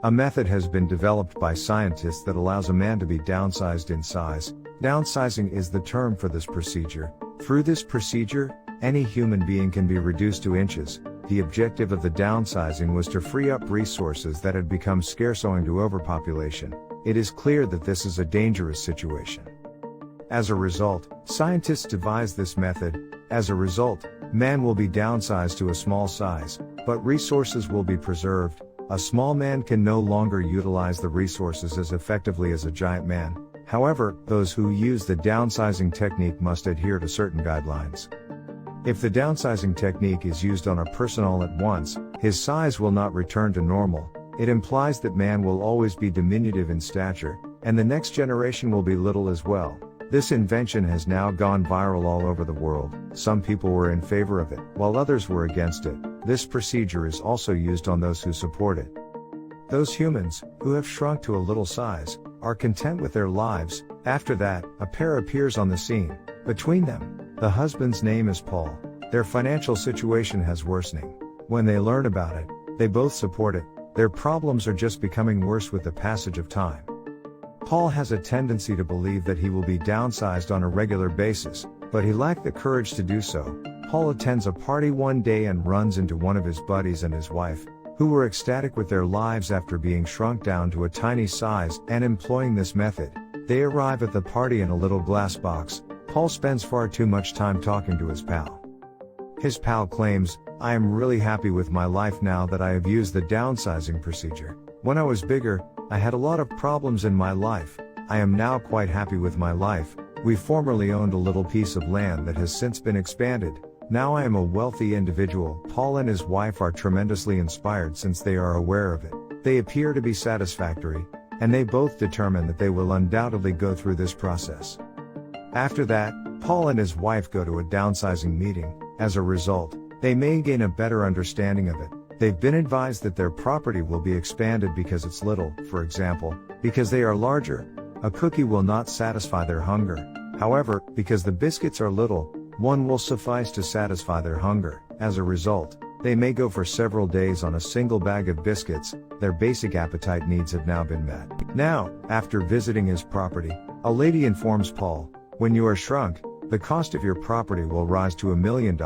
A method has been developed by scientists that allows a man to be downsized in size. Downsizing is the term for this procedure. Through this procedure, any human being can be reduced to inches. The objective of the downsizing was to free up resources that had become scarce owing to overpopulation. It is clear that this is a dangerous situation. As a result, scientists devised this method. As a result, man will be downsized to a small size, but resources will be preserved. A small man can no longer utilize the resources as effectively as a giant man. However, those who use the downsizing technique must adhere to certain guidelines. If the downsizing technique is used on a person all at once, his size will not return to normal. It implies that man will always be diminutive in stature, and the next generation will be little as well. This invention has now gone viral all over the world. Some people were in favor of it, while others were against it. This procedure is also used on those who support it. Those humans, who have shrunk to a little size, are content with their lives. After that, a pair appears on the scene. Between them, the husband's name is Paul. Their financial situation has worsening. When they learn about it, they both support it. Their problems are just becoming worse with the passage of time. Paul has a tendency to believe that he will be downsized on a regular basis, but he lacked the courage to do so. Paul attends a party one day and runs into one of his buddies and his wife, who were ecstatic with their lives after being shrunk down to a tiny size and employing this method. They arrive at the party in a little glass box. Paul spends far too much time talking to his pal. His pal claims, "I am really happy with my life now that I have used the downsizing procedure. When I was bigger, I had a lot of problems in my life. I am now quite happy with my life. We formerly owned a little piece of land that has since been expanded. Now I am a wealthy individual." Paul and his wife are tremendously inspired since they are aware of it. They appear to be satisfactory, and they both determine that they will undoubtedly go through this process. After that, Paul and his wife go to a downsizing meeting. As a result, they may gain a better understanding of it. They've been advised that their property will be expanded because it's little. For example, because they are larger, a cookie will not satisfy their hunger. However, because the biscuits are little, one will suffice to satisfy their hunger. As a result, they may go for several days on a single bag of biscuits. Their basic appetite needs have now been met. Now, after visiting his property, a lady informs Paul, "When you are shrunk, the cost of your property will rise to $1 million.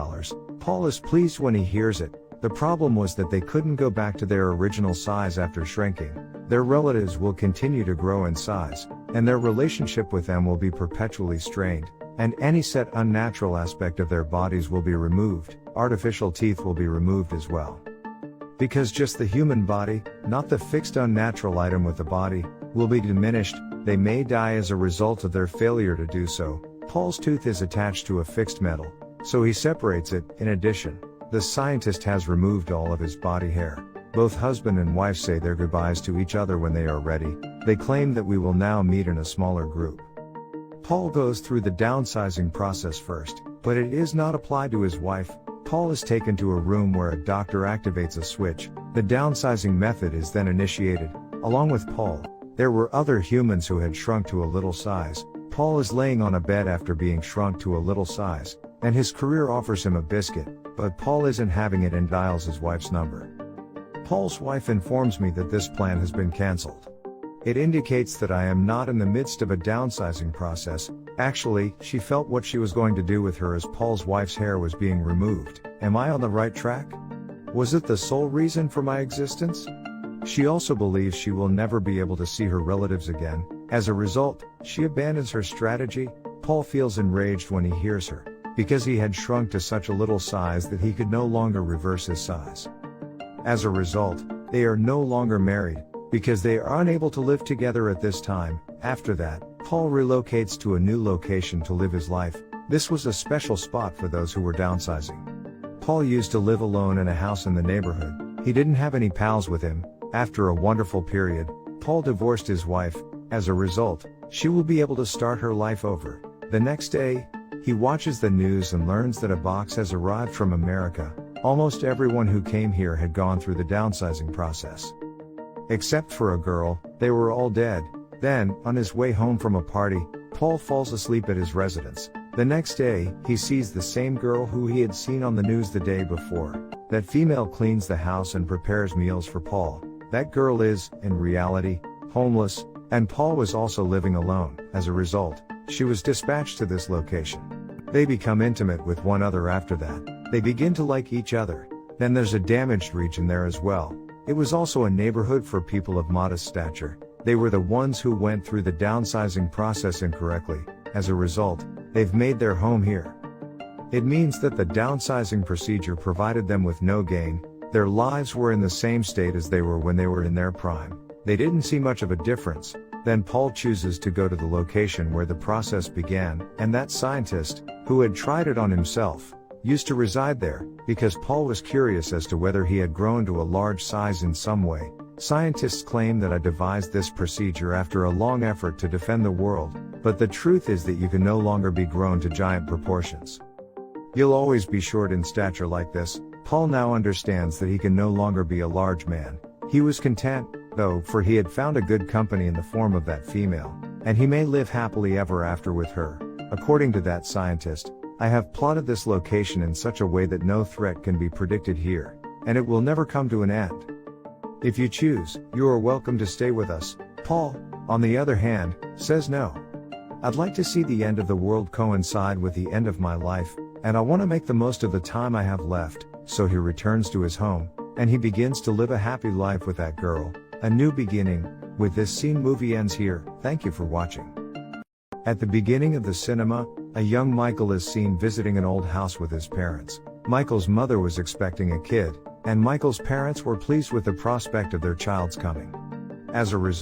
Paul is pleased when he hears it. The problem was that they couldn't go back to their original size after shrinking. Their relatives will continue to grow in size, and their relationship with them will be perpetually strained, and any set unnatural aspect of their bodies will be removed. Artificial teeth will be removed as well. Because just the human body, not the fixed unnatural item with the body, will be diminished. They may die as a result of their failure to do so." Paul's tooth is attached to a fixed metal, so he separates it. In addition, the scientist has removed all of his body hair. Both husband and wife say their goodbyes to each other when they are ready. They claim that we will now meet in a smaller group. Paul goes through the downsizing process first, but it is not applied to his wife. Paul is taken to a room where a doctor activates a switch. The downsizing method is then initiated. Along with Paul, there were other humans who had shrunk to a little size. Paul is laying on a bed after being shrunk to a little size, and his career offers him a biscuit, but Paul isn't having it and dials his wife's number. Paul's wife informs me that this plan has been cancelled. It indicates that I am not in the midst of a downsizing process. Actually, she felt what she was going to do with her as Paul's wife's hair was being removed. Am I on the right track? Was it the sole reason for my existence? She also believes she will never be able to see her relatives again. As a result, she abandons her strategy. Paul feels enraged when he hears her, because he had shrunk to such a little size that he could no longer reverse his size. As a result, they are no longer married, because they are unable to live together at this time. After that, Paul relocates to a new location to live his life. This was a special spot for those who were downsizing. Paul used to live alone in a house in the neighborhood. He didn't have any pals with him. After a wonderful period, Paul divorced his wife. As a result, she will be able to start her life over. The next day, he watches the news and learns that a box has arrived from America. Almost everyone who came here had gone through the downsizing process. Except for a girl, they were all dead. Then, on his way home from a party, Paul falls asleep at his residence. The next day, he sees the same girl who he had seen on the news the day before. That female cleans the house and prepares meals for Paul. That girl is, in reality, homeless, and Paul was also living alone. As a result, she was dispatched to this location. They become intimate with one another after that. They begin to like each other. Then there's a damaged region there as well. It was also a neighborhood for people of modest stature. They were the ones who went through the downsizing process incorrectly. As a result, they've made their home here. It means that the downsizing procedure provided them with no gain. Their lives were in the same state as they were when they were in their prime. They didn't see much of a difference. Then Paul chooses to go to the location where the process began, and that scientist, who had tried it on himself, used to reside there, because Paul was curious as to whether he had grown to a large size in some way. Scientists claim that I devised this procedure after a long effort to defend the world, but the truth is that you can no longer be grown to giant proportions. You'll always be short in stature like this. Paul now understands that he can no longer be a large man. He was content, though, for he had found a good company in the form of that female, and he may live happily ever after with her. According to that scientist, I have plotted this location in such a way that no threat can be predicted here, and it will never come to an end. If you choose, you are welcome to stay with us. Paul, on the other hand, says no. I'd like to see the end of the world coincide with the end of my life, and I want to make the most of the time I have left. So he returns to his home, and he begins to live a happy life with that girl. A new beginning. With this scene, movie ends here. Thank you for watching. At the beginning of the cinema, a young Michael is seen visiting an old house with his parents. Michael's mother was expecting a kid, and Michael's parents were pleased with the prospect of their child's coming. As a result,